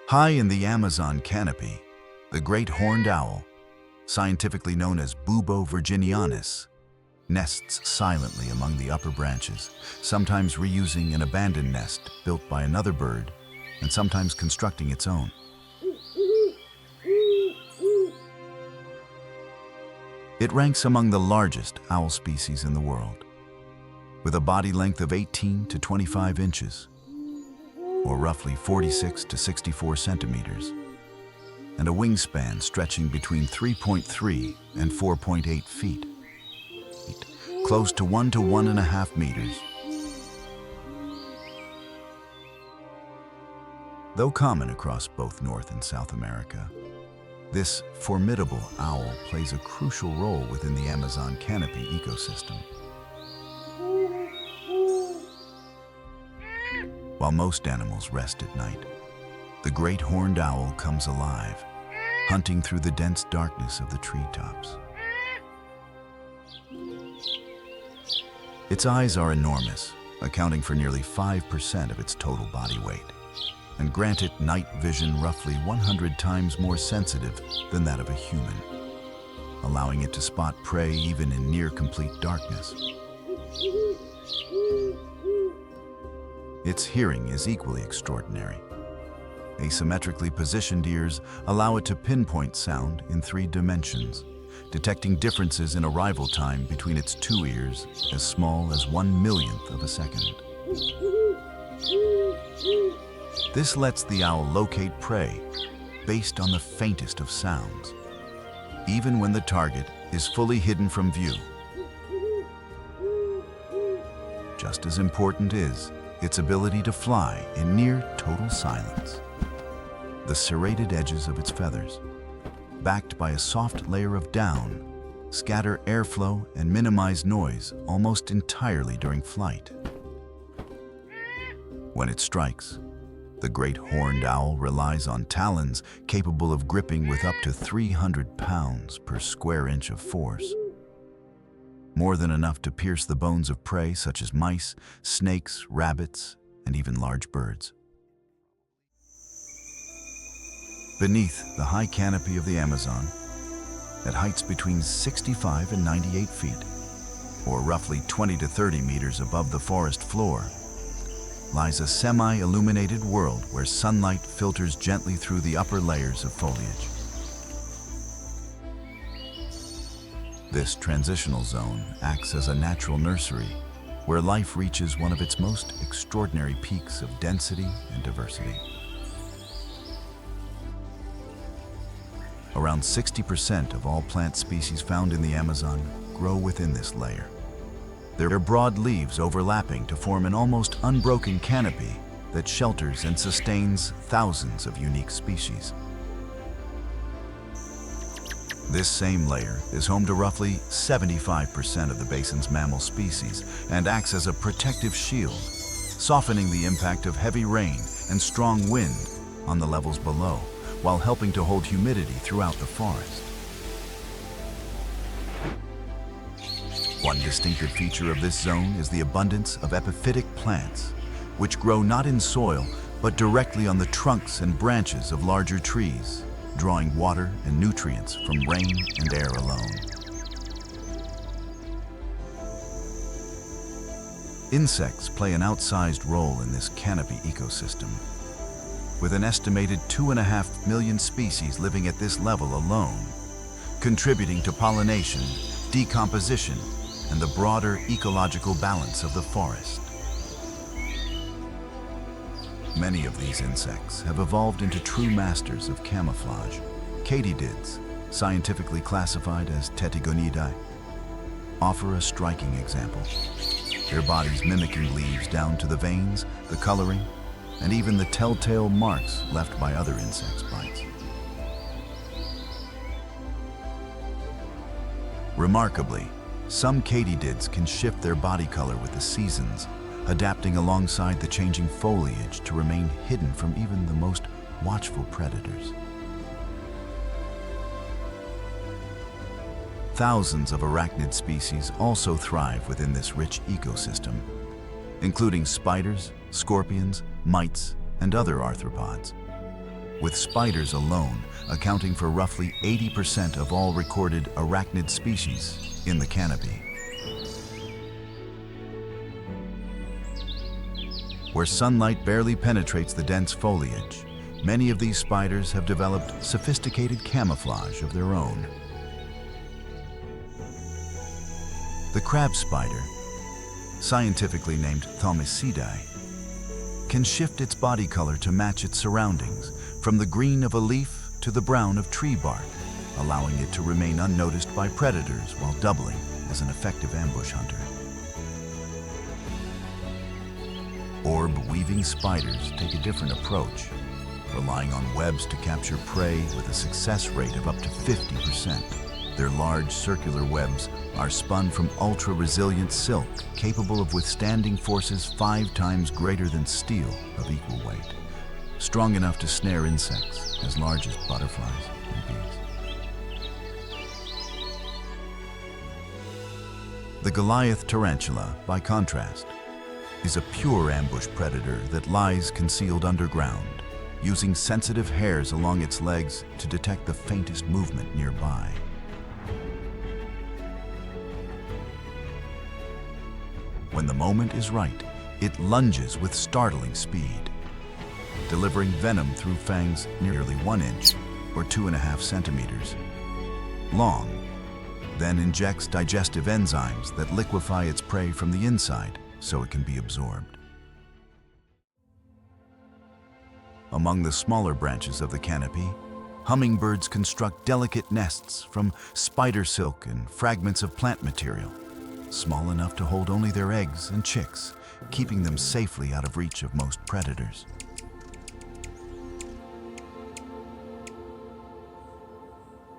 High in the Amazon canopy, the great horned owl, scientifically known as Bubo virginianus, nests silently among the upper branches, sometimes reusing an abandoned nest built by another bird, and sometimes constructing its own. It ranks among the largest owl species in the world, with a body length of 18 to 25 inches, or roughly 46 to 64 centimeters, and a wingspan stretching between 3.3 and 4.8 feet, close to 1 to 1.5 meters. Though common across both North and South America, this formidable owl plays a crucial role within the Amazon canopy ecosystem. While most animals rest at night, the great horned owl comes alive, hunting through the dense darkness of the treetops. Its eyes are enormous, accounting for nearly 5% of its total body weight, and grant it night vision roughly 100 times more sensitive than that of a human, allowing it to spot prey even in near-complete darkness. Its hearing is equally extraordinary. Asymmetrically positioned ears allow it to pinpoint sound in 3 dimensions, detecting differences in arrival time between its 2 ears as small as 1/1,000,000th of a second. This lets the owl locate prey based on the faintest of sounds, even when the target is fully hidden from view. Just as important is its ability to fly in near total silence. The serrated edges of its feathers, backed by a soft layer of down, scatter airflow and minimize noise almost entirely during flight. When it strikes, the great horned owl relies on talons capable of gripping with up to 300 pounds per square inch of force, more than enough to pierce the bones of prey such as mice, snakes, rabbits, and even large birds. Beneath the high canopy of the Amazon, at heights between 65 and 98 feet, or roughly 20 to 30 meters above the forest floor, lies a semi-illuminated world where sunlight filters gently through the upper layers of foliage. This transitional zone acts as a natural nursery where life reaches one of its most extraordinary peaks of density and diversity. Around 60% of all plant species found in the Amazon grow within this layer, their broad leaves overlapping to form an almost unbroken canopy that shelters and sustains thousands of unique species. This same layer is home to roughly 75% of the basin's mammal species and acts as a protective shield, softening the impact of heavy rain and strong wind on the levels below, while helping to hold humidity throughout the forest. One distinctive feature of this zone is the abundance of epiphytic plants, which grow not in soil, but directly on the trunks and branches of larger trees, drawing water and nutrients from rain and air alone. Insects play an outsized role in this canopy ecosystem, with an estimated 2.5 million species living at this level alone, contributing to pollination, decomposition, and the broader ecological balance of the forest. Many of these insects have evolved into true masters of camouflage. Katydids, scientifically classified as Tetigonidae, offer a striking example, their bodies mimicking leaves down to the veins, the coloring, and even the telltale marks left by other insects' bites. Remarkably, some katydids can shift their body color with the seasons, adapting alongside the changing foliage to remain hidden from even the most watchful predators. Thousands of arachnid species also thrive within this rich ecosystem, including spiders, scorpions, mites, and other arthropods, with spiders alone accounting for roughly 80% of all recorded arachnid species in the canopy. Where sunlight barely penetrates the dense foliage, many of these spiders have developed sophisticated camouflage of their own. The crab spider, scientifically named Thomisidae, can shift its body color to match its surroundings, from the green of a leaf to the brown of tree bark, allowing it to remain unnoticed by predators while doubling as an effective ambush hunter. Orb-weaving spiders take a different approach, relying on webs to capture prey with a success rate of up to 50%. Their large circular webs are spun from ultra-resilient silk, capable of withstanding forces 5 times greater than steel of equal weight, strong enough to snare insects as large as butterflies and bees. The Goliath tarantula, by contrast, is a pure ambush predator that lies concealed underground, using sensitive hairs along its legs to detect the faintest movement nearby. When the moment is right, it lunges with startling speed, delivering venom through fangs nearly 1 inch or 2.5 centimeters long, then injects digestive enzymes that liquefy its prey from the inside so it can be absorbed. Among the smaller branches of the canopy, hummingbirds construct delicate nests from spider silk and fragments of plant material, small enough to hold only their eggs and chicks, keeping them safely out of reach of most predators.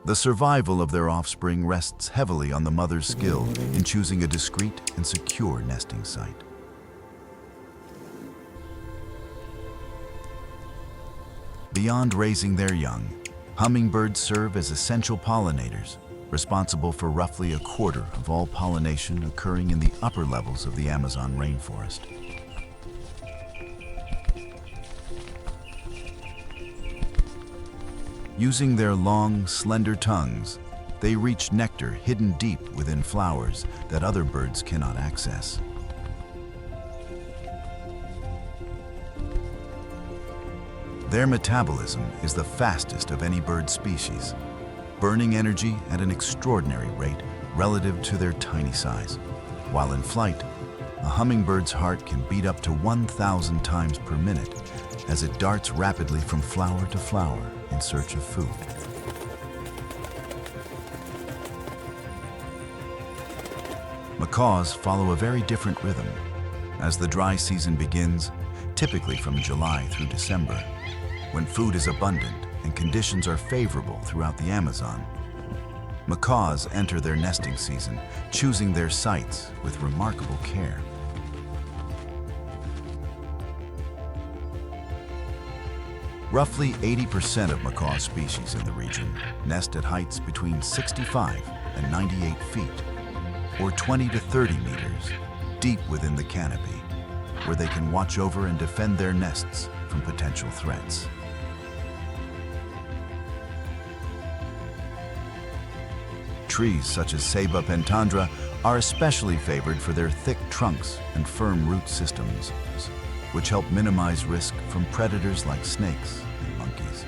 The survival of their offspring rests heavily on the mother's skill in choosing a discreet and secure nesting site. Beyond raising their young, hummingbirds serve as essential pollinators, responsible for roughly 1/4 of all pollination occurring in the upper levels of the Amazon rainforest. Using their long, slender tongues, they reach nectar hidden deep within flowers that other birds cannot access. Their metabolism is the fastest of any bird species, burning energy at an extraordinary rate relative to their tiny size. While in flight, a hummingbird's heart can beat up to 1,000 times per minute as it darts rapidly from flower to flower in search of food. Macaws follow a very different rhythm. As the dry season begins, typically from July through December, when food is abundant and conditions are favorable throughout the Amazon, macaws enter their nesting season, choosing their sites with remarkable care. Roughly 80% of macaw species in the region nest at heights between 65 and 98 feet, or 20 to 30 meters, deep within the canopy, where they can watch over and defend their nests from potential threats. Trees such as Ceiba pentandra are especially favored for their thick trunks and firm root systems, which help minimize risk from predators like snakes and monkeys.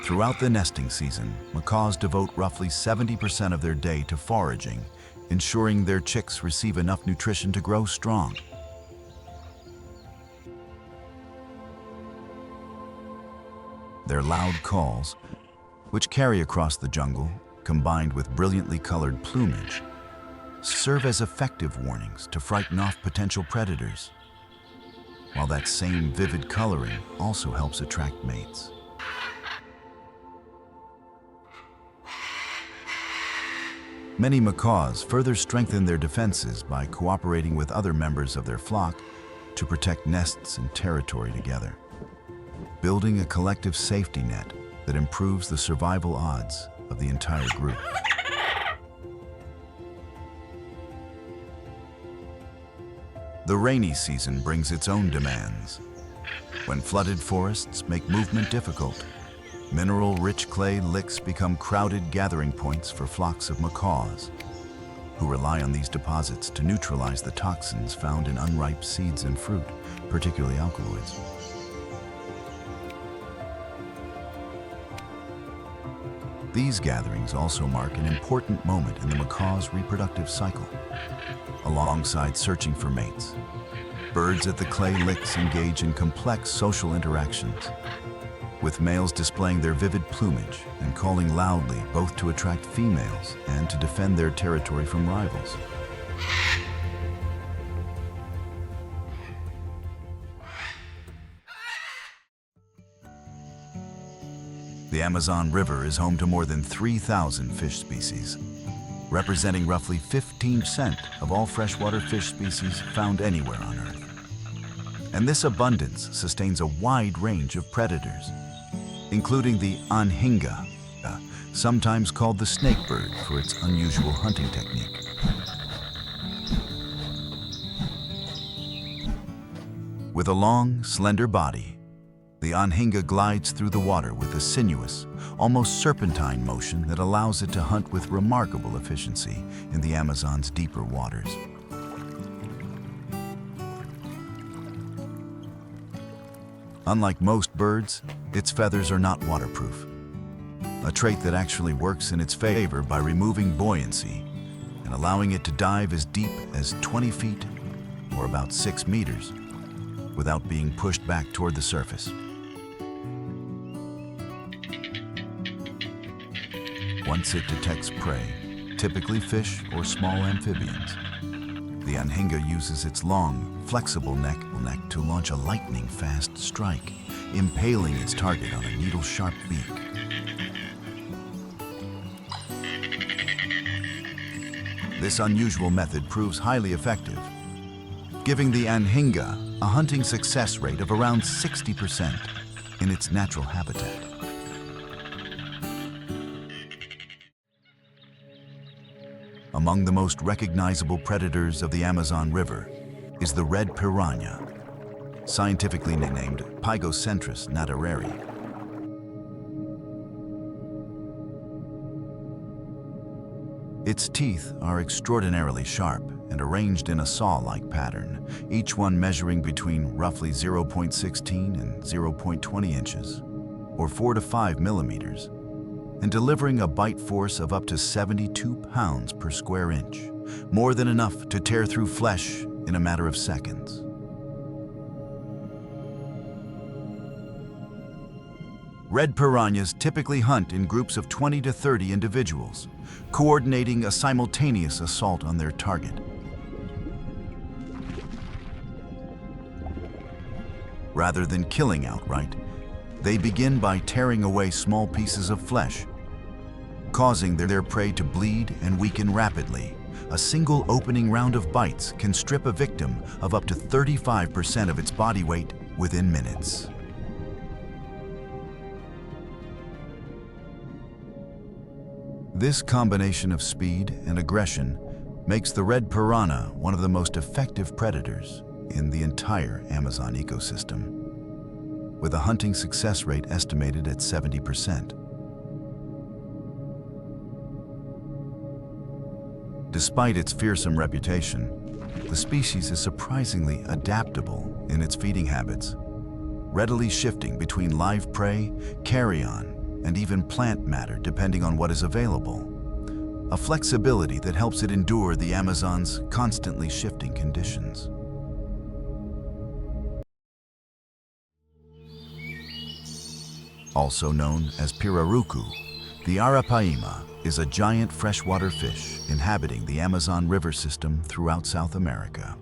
Throughout the nesting season, macaws devote roughly 70% of their day to foraging, ensuring their chicks receive enough nutrition to grow strong. Their loud calls, which carry across the jungle, combined with brilliantly colored plumage, serve as effective warnings to frighten off potential predators, while that same vivid coloring also helps attract mates. . ' Many macaws further strengthen their defenses by cooperating with other members of their flock to protect nests and territory together, building a collective safety net that improves the survival odds of the entire group. The rainy season brings its own demands. When flooded forests make movement difficult, mineral-rich clay licks become crowded gathering points for flocks of macaws, who rely on these deposits to neutralize the toxins found in unripe seeds and fruit, particularly alkaloids. These gatherings also mark an important moment in the macaw's reproductive cycle. Alongside searching for mates, birds at the clay licks engage in complex social interactions, with males displaying their vivid plumage and calling loudly both to attract females and to defend their territory from rivals. The Amazon River is home to more than 3,000 fish species, representing roughly 15% of all freshwater fish species found anywhere on Earth. And this abundance sustains a wide range of predators, including the anhinga, sometimes called the snakebird for its unusual hunting technique. With a long, slender body, the anhinga glides through the water with a sinuous, almost serpentine motion that allows it to hunt with remarkable efficiency in the Amazon's deeper waters. Unlike most birds, its feathers are not waterproof, a trait that actually works in its favor by removing buoyancy and allowing it to dive as deep as 20 feet, or about 6 meters, without being pushed back toward the surface. Once it detects prey, typically fish or small amphibians, the anhinga uses its long, flexible neck to launch a lightning-fast strike, impaling its target on a needle-sharp beak. This unusual method proves highly effective, giving the anhinga a hunting success rate of around 60% in its natural habitat. Among the most recognizable predators of the Amazon River is the red piranha, scientifically named Pygocentris nadareri. Its teeth are extraordinarily sharp and arranged in a saw-like pattern, each one measuring between roughly 0.16 and 0.20 inches, or 4 to 5 millimeters, and delivering a bite force of up to 72 pounds per square inch, more than enough to tear through flesh in a matter of seconds. Red piranhas typically hunt in groups of 20 to 30 individuals, coordinating a simultaneous assault on their target. Rather than killing outright, they begin by tearing away small pieces of flesh, causing their prey to bleed and weaken rapidly. A single opening round of bites can strip a victim of up to 35% of its body weight within minutes. This combination of speed and aggression makes the red piranha one of the most effective predators in the entire Amazon ecosystem, with a hunting success rate estimated at 70%. Despite its fearsome reputation, the species is surprisingly adaptable in its feeding habits, readily shifting between live prey, carrion, and even plant matter depending on what is available, a flexibility that helps it endure the Amazon's constantly shifting conditions. Also known as pirarucu, the arapaima is a giant freshwater fish inhabiting the Amazon River system throughout South America.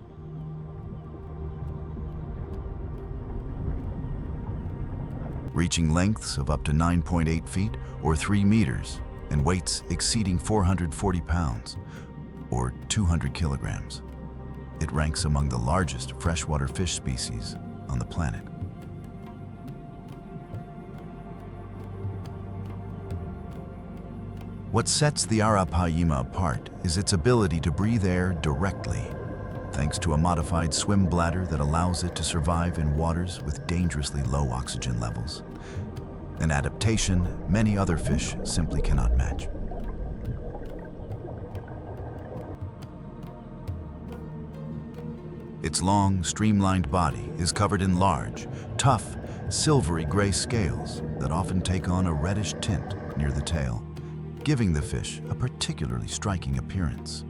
Reaching lengths of up to 9.8 feet or 3 meters, and weights exceeding 440 pounds, or 200 kilograms. It ranks among the largest freshwater fish species on the planet. What sets the arapaima apart is its ability to breathe air directly, thanks to a modified swim bladder that allows it to survive in waters with dangerously low oxygen levels, an adaptation many other fish simply cannot match. Its long, streamlined body is covered in large, tough, silvery gray scales that often take on a reddish tint near the tail, giving the fish a particularly striking appearance.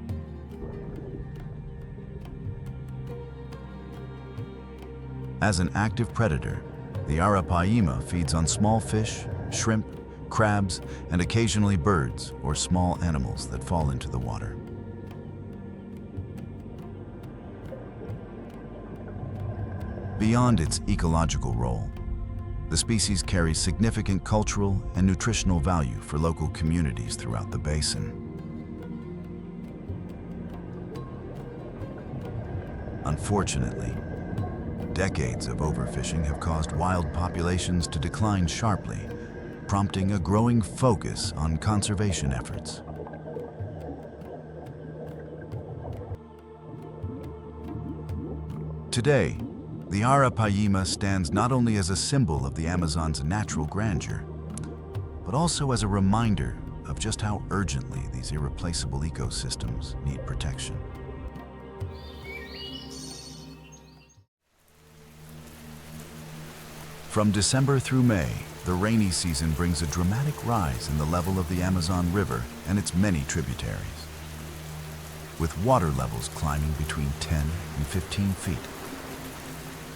As an active predator, the arapaima feeds on small fish, shrimp, crabs, and occasionally birds or small animals that fall into the water. Beyond its ecological role, the species carries significant cultural and nutritional value for local communities throughout the basin. Unfortunately, decades of overfishing have caused wild populations to decline sharply, prompting a growing focus on conservation efforts. Today, the arapaima stands not only as a symbol of the Amazon's natural grandeur, but also as a reminder of just how urgently these irreplaceable ecosystems need protection. From December through May, the rainy season brings a dramatic rise in the level of the Amazon River and its many tributaries, with water levels climbing between 10 and 15 feet.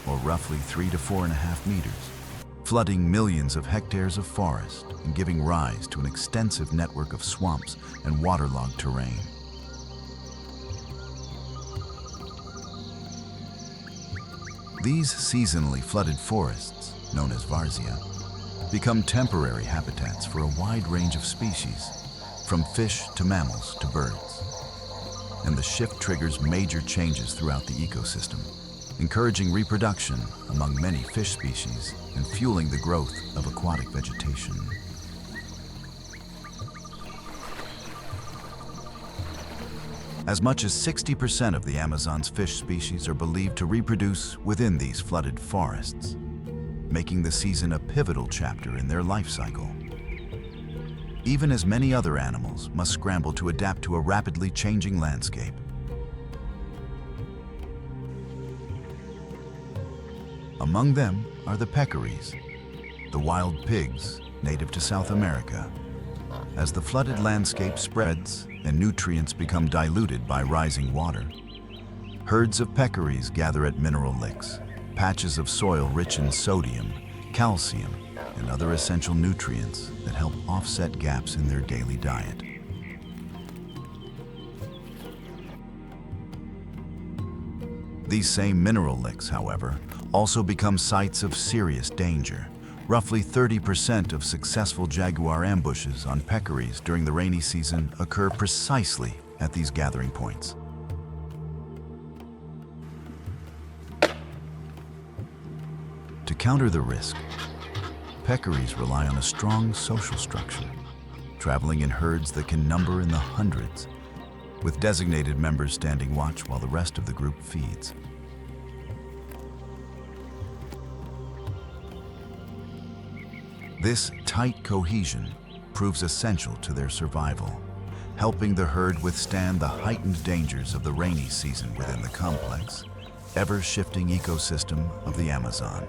Or roughly 3 to 4.5 meters, flooding millions of hectares of forest and giving rise to an extensive network of swamps and waterlogged terrain. These seasonally flooded forests, known as varzea, become temporary habitats for a wide range of species, from fish to mammals to birds. And the shift triggers major changes throughout the ecosystem, encouraging reproduction among many fish species and fueling the growth of aquatic vegetation. As much as 60% of the Amazon's fish species are believed to reproduce within these flooded forests, making the season a pivotal chapter in their life cycle. Even as many other animals must scramble to adapt to a rapidly changing landscape. Among them are the peccaries, the wild pigs native to South America. As the flooded landscape spreads and nutrients become diluted by rising water, herds of peccaries gather at mineral licks, patches of soil rich in sodium, calcium, and other essential nutrients that help offset gaps in their daily diet. These same mineral licks, however, also become sites of serious danger. Roughly 30% of successful jaguar ambushes on peccaries during the rainy season occur precisely at these gathering points. To counter the risk, peccaries rely on a strong social structure, traveling in herds that can number in the hundreds, with designated members standing watch while the rest of the group feeds. This tight cohesion proves essential to their survival, helping the herd withstand the heightened dangers of the rainy season within the complex, ever-shifting ecosystem of the Amazon.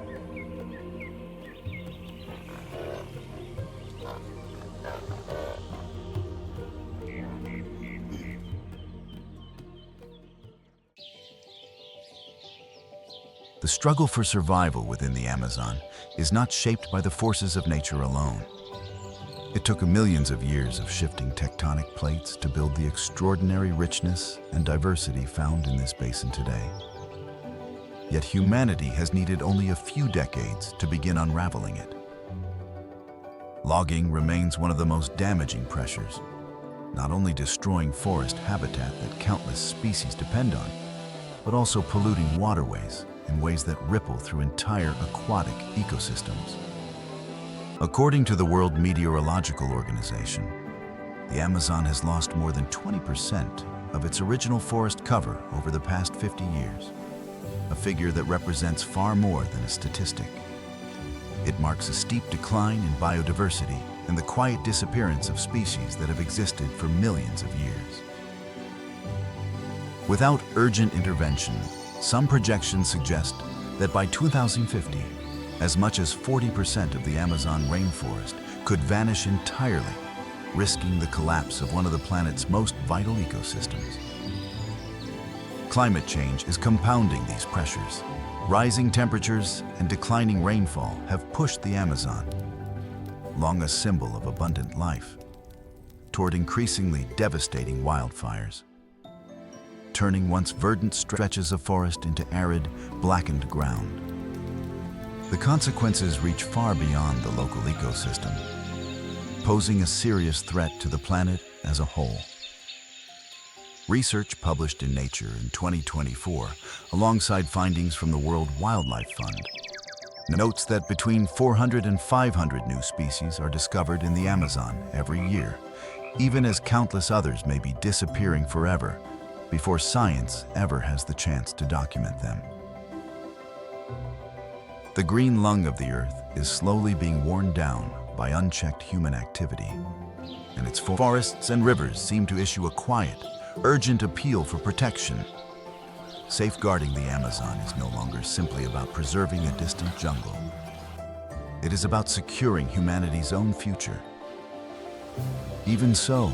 The struggle for survival within the Amazon is not shaped by the forces of nature alone. It took millions of years of shifting tectonic plates to build the extraordinary richness and diversity found in this basin today. Yet humanity has needed only a few decades to begin unraveling it. Logging remains one of the most damaging pressures, not only destroying forest habitat that countless species depend on, but also polluting waterways in ways that ripple through entire aquatic ecosystems. According to the World Meteorological Organization, the Amazon has lost more than 20% of its original forest cover over the past 50 years, a figure that represents far more than a statistic. It marks a steep decline in biodiversity and the quiet disappearance of species that have existed for millions of years. Without urgent intervention, some projections suggest that by 2050, as much as 40% of the Amazon rainforest could vanish entirely, risking the collapse of one of the planet's most vital ecosystems. Climate change is compounding these pressures. Rising temperatures and declining rainfall have pushed the Amazon, long a symbol of abundant life, toward increasingly devastating wildfires, turning once verdant stretches of forest into arid, blackened ground. The consequences reach far beyond the local ecosystem, posing a serious threat to the planet as a whole. Research published in Nature in 2024, alongside findings from the World Wildlife Fund, notes that between 400 and 500 new species are discovered in the Amazon every year, even as countless others may be disappearing forever before science ever has the chance to document them. The green lung of the Earth is slowly being worn down by unchecked human activity, and its forests and rivers seem to issue a quiet, urgent appeal for protection. Safeguarding the Amazon is no longer simply about preserving a distant jungle. It is about securing humanity's own future. Even so,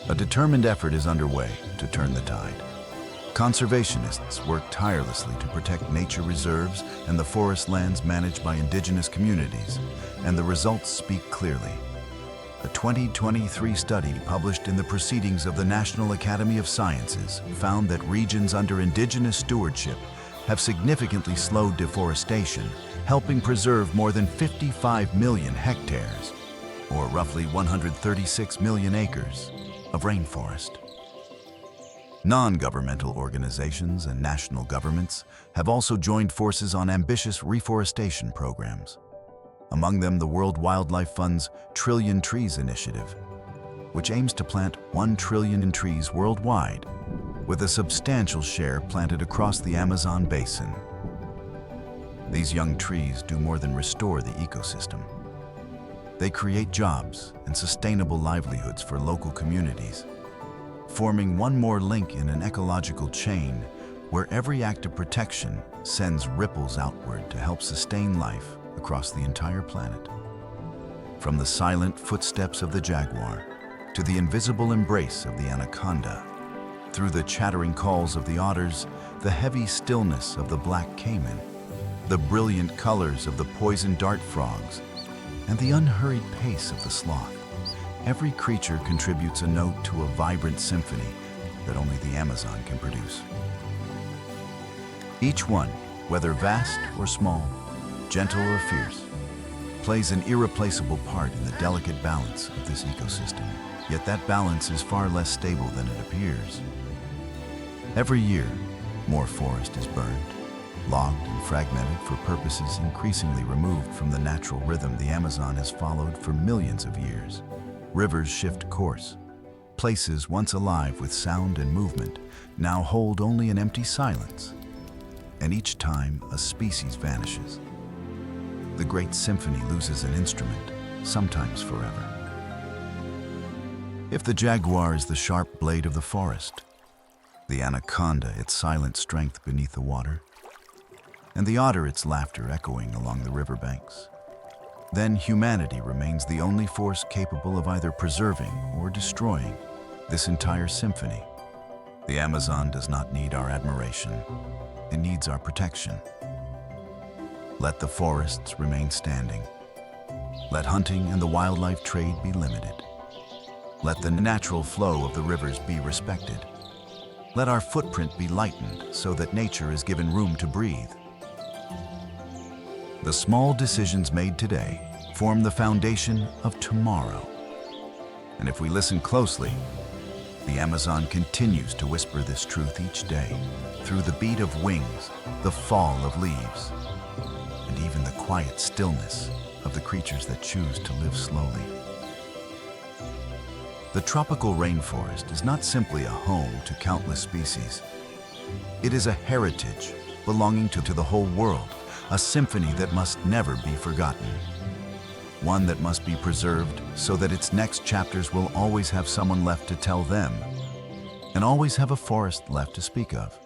a determined effort is underway to turn the tide. Conservationists work tirelessly to protect nature reserves and the forest lands managed by indigenous communities, and the results speak clearly. A 2023 study published in the Proceedings of the National Academy of Sciences found that regions under indigenous stewardship have significantly slowed deforestation, helping preserve more than 55 million hectares, or roughly 136 million acres, of rainforest. Non-governmental organizations and national governments have also joined forces on ambitious reforestation programs. Among them, the World Wildlife Fund's Trillion Trees Initiative, which aims to plant 1 trillion trees worldwide, with a substantial share planted across the Amazon basin. These young trees do more than restore the ecosystem. They create jobs and sustainable livelihoods for local communities, forming one more link in an ecological chain where every act of protection sends ripples outward to help sustain life across the entire planet. From the silent footsteps of the jaguar to the invisible embrace of the anaconda, through the chattering calls of the otters, the heavy stillness of the black caiman, the brilliant colors of the poison dart frogs, and the unhurried pace of the sloth, every creature contributes a note to a vibrant symphony that only the Amazon can produce. Each one, whether vast or small, gentle or fierce, plays an irreplaceable part in the delicate balance of this ecosystem. Yet that balance is far less stable than it appears. Every year, more forest is burned, logged and fragmented for purposes increasingly removed from the natural rhythm the Amazon has followed for millions of years. Rivers shift course. Places once alive with sound and movement now hold only an empty silence. And each time a species vanishes, the great symphony loses an instrument, sometimes forever. If the jaguar is the sharp blade of the forest, the anaconda its silent strength beneath the water, and the otter its laughter echoing along the riverbanks, then humanity remains the only force capable of either preserving or destroying this entire symphony. The Amazon does not need our admiration. It needs our protection. Let the forests remain standing. Let hunting and the wildlife trade be limited. Let the natural flow of the rivers be respected. Let our footprint be lightened so that nature is given room to breathe. The small decisions made today form the foundation of tomorrow. And if we listen closely, the Amazon continues to whisper this truth each day, through the beat of wings, the fall of leaves, and even the quiet stillness of the creatures that choose to live slowly. The tropical rainforest is not simply a home to countless species. It is a heritage belonging to the whole world, a symphony that must never be forgotten. One that must be preserved so that its next chapters will always have someone left to tell them, and always have a forest left to speak of.